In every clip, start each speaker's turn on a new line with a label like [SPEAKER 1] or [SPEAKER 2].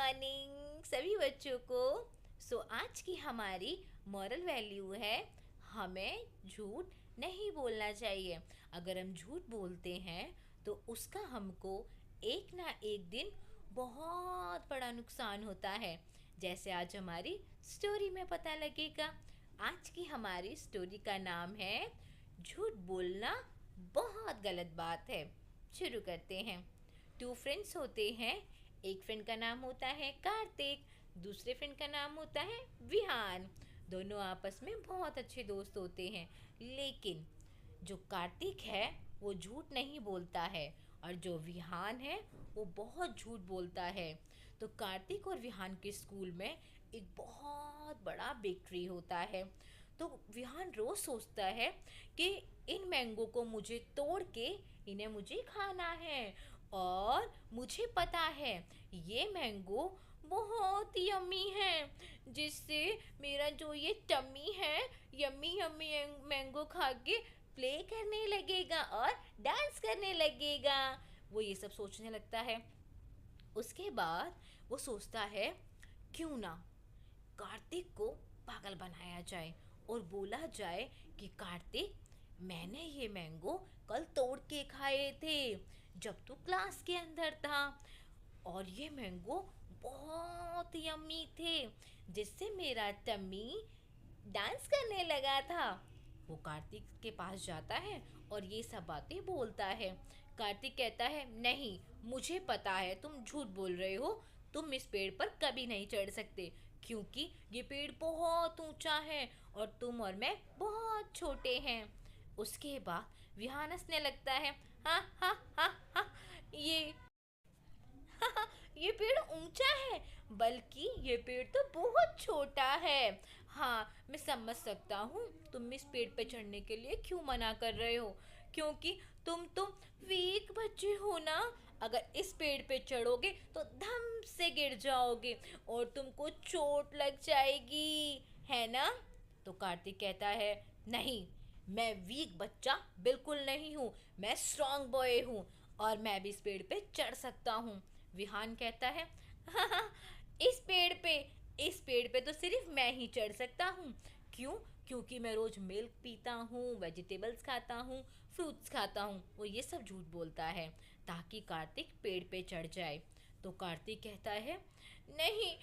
[SPEAKER 1] Morning सभी बच्चों को। आज की हमारी मॉरल वैल्यू है, हमें झूठ नहीं बोलना चाहिए। अगर हम झूठ बोलते हैं तो उसका हमको एक ना एक दिन बहुत बड़ा नुकसान होता है, जैसे आज हमारी स्टोरी में पता लगेगा। आज की हमारी स्टोरी का नाम है झूठ बोलना बहुत गलत बात है। शुरू करते हैं। टू फ्रेंड्स होते हैं। एक फ्रेंड का नाम होता है कार्तिक, दूसरे फ्रेंड का नाम होता है विहान। दोनों आपस में बहुत अच्छे दोस्त होते हैं, लेकिन जो कार्तिक है वो झूठ नहीं बोलता है और जो विहान है वो बहुत झूठ बोलता है। तो कार्तिक और विहान के स्कूल में एक बहुत बड़ा बिग ट्री होता है। तो विहान रोज सोचता है कि इन मैंगो को मुझे तोड़ के इन्हें मुझे खाना है, और मुझे पता है ये मैंगो बहुत यम्मी है, जिससे मेरा जो ये टम्मी है यम्मी यम्मी मैंगो खा के प्ले करने लगेगा और डांस करने लगेगा। वो ये सब सोचने लगता है। उसके बाद वो सोचता है क्यों ना कार्तिक को पागल बनाया जाए और बोला जाए कि कार्तिक, मैंने ये मैंगो कल तोड़ के खाए थे जब तू क्लास के अंदर था, और ये मैंगो बहुत यम्मी थे, जिससे मेरा टम्मी डांस करने लगा था। वो कार्तिक के पास जाता है और ये सब बातें बोलता है। कार्तिक कहता है नहीं, मुझे पता है तुम झूठ बोल रहे हो, तुम इस पेड़ पर कभी नहीं चढ़ सकते, क्योंकि ये पेड़ बहुत ऊंचा है और तुम और मैं बहुत छोटे हैं। उसके बाद विहान हंसने लगता है। हा हा हा हा, ये ये पेड़ ऊंचा है, बल्कि ये पेड़ तो बहुत छोटा है। हाँ, मैं समझ सकता हूँ तुम इस पेड़ पे चढ़ने के लिए क्यों मना कर रहे हो, क्योंकि तुम तो वीक बच्चे हो ना। अगर इस पेड़ पे चढ़ोगे तो धम से गिर जाओगे और तुमको चोट लग जाएगी, है ना। तो कार्तिक कहता है नहीं, मैं वीक बच्चा बिल्कुल नहीं हूँ, मैं स्ट्रांग बॉय हूँ और मैं भी इस पेड़ पे चढ़ सकता हूँ। विहान कहता है इस पेड़ पे इस पेड़ पे तो सिर्फ मैं ही चढ़ सकता हूँ। क्यों? क्योंकि मैं रोज मिल्क पीता हूँ, वेजिटेबल्स खाता हूँ, फ्रूट्स खाता हूँ। वो ये सब झूठ बोलता है ताकि कार्तिक पेड़ पे चढ़ जाए। तो कार्तिक कहता है नहीं,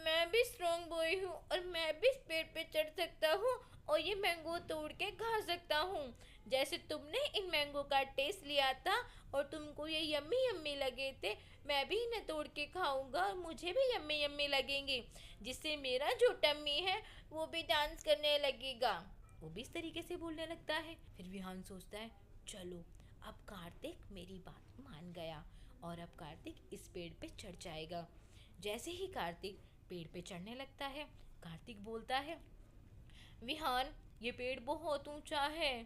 [SPEAKER 1] मैं भी स्ट्रॉन्ग बॉय हूँ और मैं भी इस पेड़ पे चढ़ सकता हूँ और ये मैंगो तोड़ के खा सकता हूँ, जैसे तुमने इन मैंगो का टेस्ट लिया था और तुमको ये यम्मी यम्मी लगे थे, मैं भी इन्हें तोड़ के खाऊंगा और मुझे भी यम्मी यम्मी लगेंगे, जिससे मेरा जो टम्मी है वो भी डांस करने लगेगा। वो भी इस तरीके से बोलने लगता है। फिर विहान सोचता है चलो, अब कार्तिक मेरी बात मान गया और अब कार्तिक इस पेड़ पे चढ़ जाएगा। जैसे ही कार्तिक पेड़ पे चढ़ने लगता है, कार्तिक बोलता है विहान, ये पेड़ बहुत ऊंचा है,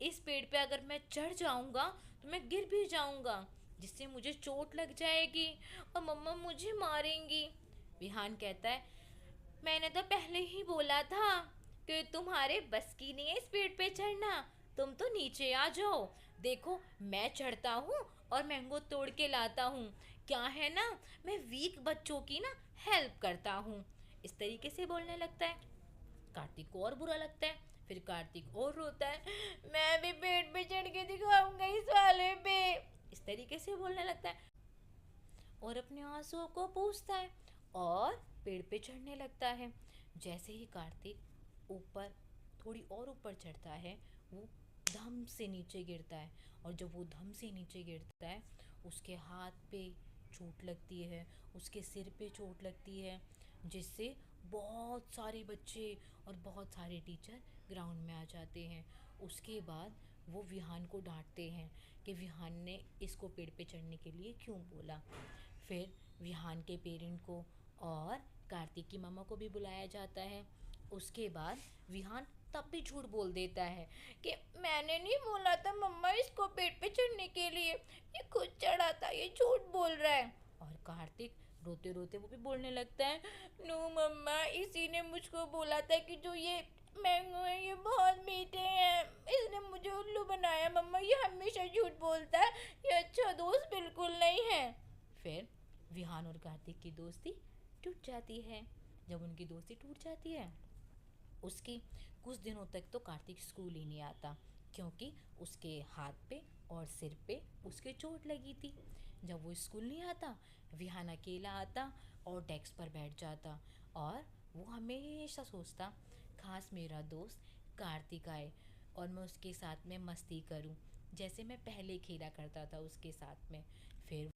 [SPEAKER 1] इस पेड़ पे अगर मैं चढ़ जाऊंगा तो मैं गिर भी जाऊंगा, जिससे मुझे चोट लग जाएगी और मम्मा मुझे मारेंगी। विहान कहता है मैंने तो पहले ही बोला था कि तुम्हारे बस की नहीं है इस पेड़ पे चढ़ना, तुम तो नीचे आ जाओ। देखो, मैं चढ़ता हूँ और मैंगो तोड़ के लाता हूँ, क्या है ना, मैं वीक बच्चों की ना हेल्प करता हूँ। इस तरीके से बोलने लगता है। कार्तिक को और बुरा लगता है। फिर कार्तिक और रोता है, मैं भी पेड़ पे चढ़ के दिखाऊंगा इस वाले पे। इस तरीके से बोलने लगता है और अपने आंसुओं को पूछता है और पेड़ पे चढ़ने लगता है। जैसे ही कार्तिक ऊपर, थोड़ी और ऊपर चढ़ता है, वो धम से नीचे गिरता है, और जब वो धम से नीचे गिरता है उसके हाथ पे चोट लगती है, उसके सिर पे चोट लगती है, जिससे बहुत सारे बच्चे और बहुत सारे टीचर ग्राउंड में आ जाते हैं। उसके बाद वो विहान को डांटते हैं कि विहान ने इसको पेड़ पे चढ़ने के लिए क्यों बोला। फिर विहान के पेरेंट को और कार्तिक की मम्मा को भी बुलाया जाता है। उसके बाद विहान तब भी झूठ बोल देता है कि मैंने नहीं बोला था मम्मा इसको पेड़ पे चढ़ने के लिए, ये खुद चढ़ा था, ये झूठ बोल रहा है। और कार्तिक रोते रोते वो भी बोलने लगता है नो मम्मा, इसी ने मुझको बोला था कि जो ये मैंगो है ये बहुत मीठे हैं, इसने मुझे उल्लू बनाया मम्मा, ये हमेशा झूठ बोलता है, ये अच्छा दोस्त बिल्कुल नहीं है। फिर विहान और कार्तिक की दोस्ती टूट जाती है। जब उनकी दोस्ती टूट जाती है, उसकी कुछ दिनों तक तो कार्तिक स्कूल ही नहीं आता, क्योंकि उसके हाथ पे और सिर पे उसके चोट लगी थी। जब वो स्कूल नहीं आता, विहान अकेला आता और डेस्क पर बैठ जाता, और वो हमेशा सोचता, खास मेरा दोस्त कार्तिक आए और मैं उसके साथ में मस्ती करूं, जैसे मैं पहले खेला करता था उसके साथ में। फिर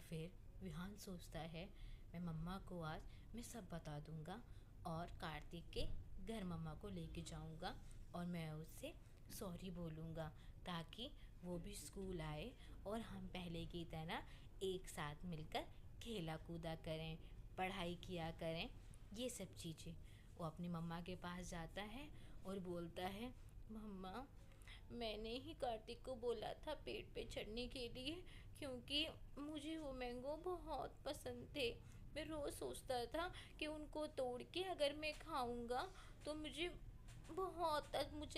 [SPEAKER 1] फिर विहान सोचता है, मैं मम्मा को आज मैं सब बता दूंगा, और कार्तिक के घर मम्मा को लेके जाऊंगा, और मैं उससे सॉरी बोलूँगा, ताकि वो भी स्कूल आए और हम पहले की तरह एक साथ मिलकर खेला कूदा करें, पढ़ाई किया करें, ये सब चीज़ें। वो अपनी मम्मा के पास जाता है और बोलता है, मम्मा, मैंने ही कार्तिक को बोला था पेड़ पे चढ़ने के लिए, क्योंकि मुझे वो मैंगो बहुत पसंद थे। मैं रोज़ सोचता था कि उनको तोड़ के अगर मैं खाऊंगा तो मुझे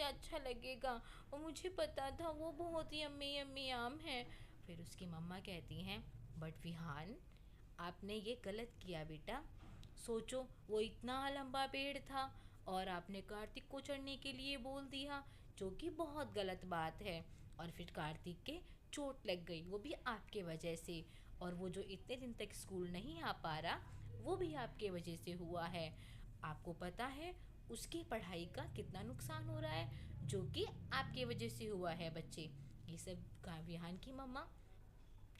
[SPEAKER 1] अच्छा लगेगा, और मुझे पता था वो बहुत ही यम्मी यम्मी आम है। फिर उसकी मम्मा कहती हैं, बट विहान, आपने ये गलत किया बेटा। सोचो, वो इतना लंबा पेड़ था और आपने कार्तिक को चढ़ने के लिए बोल दिया, जो कि बहुत गलत बात है। और फिर कार्तिक के चोट लग गई, वो भी आपके वजह से। और वो जो इतने दिन तक स्कूल नहीं आ पा रहा, वो भी आपके वजह से हुआ है। आपको पता है उसकी पढ़ाई का कितना नुकसान हो रहा है, जो कि आपके वजह से हुआ है बच्चे। ये सब विहान की मम्मा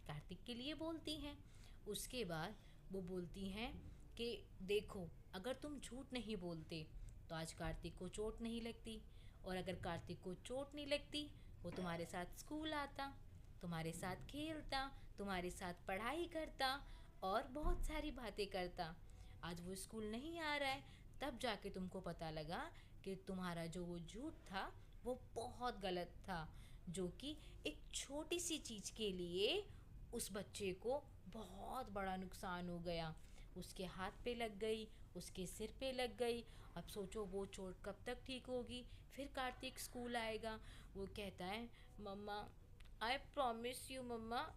[SPEAKER 1] कार्तिक के लिए बोलती हैं। उसके बाद वो बोलती हैं कि देखो, अगर तुम झूठ नहीं बोलते तो आज कार्तिक को चोट नहीं लगती, और अगर कार्तिक को चोट नहीं लगती, वो तुम्हारे साथ स्कूल आता, तुम्हारे साथ खेलता, तुम्हारे साथ पढ़ाई करता और बहुत सारी बातें करता। आज वो स्कूल नहीं आ रहा है, तब जाके तुमको पता लगा कि तुम्हारा जो वो झूठ था वो बहुत गलत था, जो कि एक छोटी सी चीज़ के लिए उस बच्चे को बहुत बड़ा नुकसान हो गया। उसके हाथ पे लग गई, उसके सिर पे लग गई। अब सोचो वो चोट कब तक ठीक होगी। फिर कार्तिक स्कूल आएगा, वो कहता है, मम्मा, आई प्रॉमिस यू मम्मा,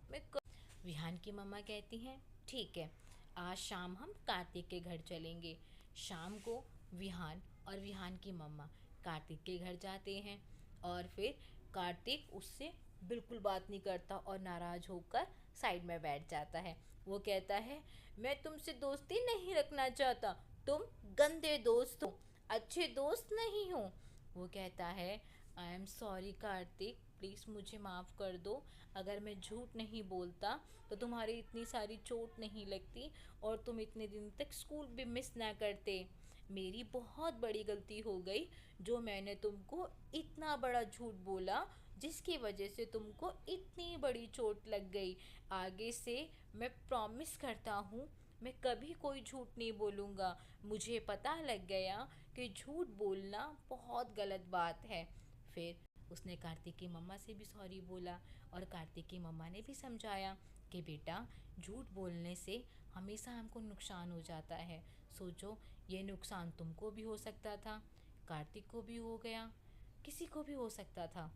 [SPEAKER 1] विहान की मम्मा कहती हैं, ठीक है, आज शाम हम कार्तिक के घर चलेंगे। शाम को विहान और विहान की मम्मा कार्तिक के घर जाते हैं, और फिर कार्तिक उससे बिल्कुल बात नहीं करता और नाराज़ होकर साइड में बैठ जाता है। वो कहता है, मैं तुमसे दोस्ती नहीं रखना चाहता, तुम गंदे दोस्त हो, अच्छे दोस्त नहीं हो। वो कहता है, I am sorry Kartik, please मुझे माफ़ कर दो। अगर मैं झूठ नहीं बोलता तो तुम्हारी इतनी सारी चोट नहीं लगती, और तुम इतने दिन तक स्कूल भी मिस ना करते। मेरी बहुत बड़ी गलती हो गई, जो मैंने तुमको इतना बड़ा झूठ बोला, जिसकी वजह से तुमको इतनी बड़ी चोट लग गई। आगे से मैं प्रॉमिस करता हूँ, मैं कभी कोई झूठ नहीं बोलूँगा। मुझे पता लग गया कि झूठ बोलना बहुत गलत बात है। फिर उसने कार्तिक की मम्मा से भी सॉरी बोला, और कार्तिक की मम्मा ने भी समझाया कि बेटा, झूठ बोलने से हमेशा हमको नुकसान हो जाता है। सोचो, ये नुकसान तुमको भी हो सकता था, कार्तिक को भी हो गया, किसी को भी हो सकता था।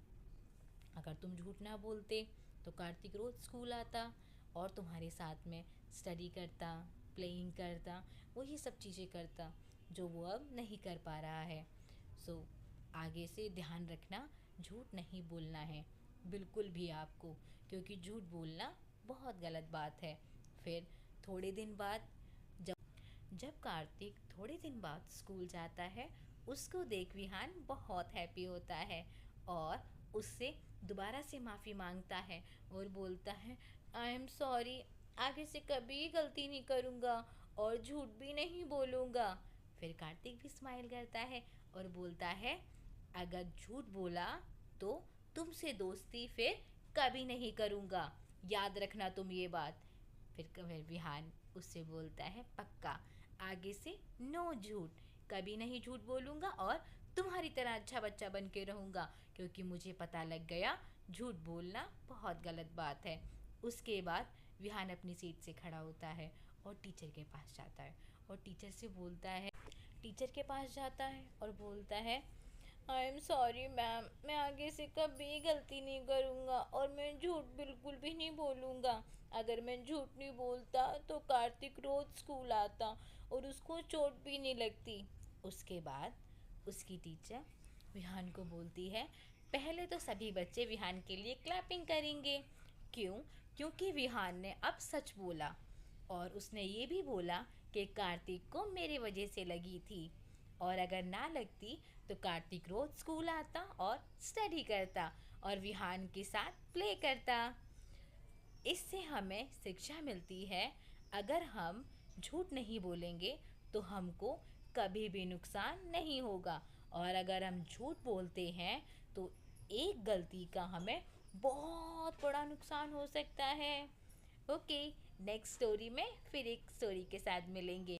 [SPEAKER 1] अगर तुम झूठ ना बोलते तो कार्तिक रोज़ स्कूल आता और तुम्हारे साथ में स्टडी करता, प्लेइंग करता, वही सब चीज़ें करता जो वो अब नहीं कर पा रहा है। सो आगे से ध्यान रखना, झूठ नहीं बोलना है बिल्कुल भी आपको, क्योंकि झूठ बोलना बहुत गलत बात है। फिर थोड़े दिन बाद, जब जब कार्तिक थोड़े दिन बाद स्कूल जाता है, उसको देख विहान बहुत हैप्पी होता है, और उससे दोबारा से माफ़ी मांगता है और बोलता है, आई एम सॉरी, आगे से कभी गलती नहीं करूँगा और झूठ भी नहीं बोलूँगा। फिर कार्तिक भी स्माइल करता है और बोलता है, अगर झूठ बोला तो तुमसे दोस्ती फिर कभी नहीं करूँगा, याद रखना तुम ये बात। फिर विहान उससे बोलता है, पक्का, आगे से नो झूठ, कभी नहीं झूठ बोलूँगा, और तुम्हारी तरह अच्छा बच्चा बन के रहूँगा, क्योंकि मुझे पता लग गया झूठ बोलना बहुत गलत बात है। उसके बाद विहान अपनी सीट से खड़ा होता है और टीचर के पास जाता है, और टीचर के पास जाता है और बोलता है, आई एम सॉरी मैम, मैं आगे से कभी गलती नहीं करूँगा और मैं झूठ बिल्कुल भी नहीं बोलूँगा। अगर मैं झूठ नहीं बोलता तो कार्तिक रोज स्कूल आता और उसको चोट भी नहीं लगती। उसके बाद उसकी टीचर विहान को बोलती है, पहले तो सभी बच्चे विहान के लिए क्लैपिंग करेंगे। क्यों? क्योंकि विहान ने अब सच बोला और उसने ये भी बोला कि कार्तिक को मेरी वजह से लगी थी, और अगर ना लगती तो कार्तिक रोज स्कूल आता और स्टडी करता और विहान के साथ प्ले करता। इससे हमें शिक्षा मिलती है, अगर हम झूठ नहीं बोलेंगे तो हमको कभी भी नुकसान नहीं होगा, और अगर हम झूठ बोलते हैं तो एक गलती का हमें बहुत बड़ा नुकसान हो सकता है। ओके, नेक्स्ट स्टोरी में फिर एक स्टोरी के साथ मिलेंगे।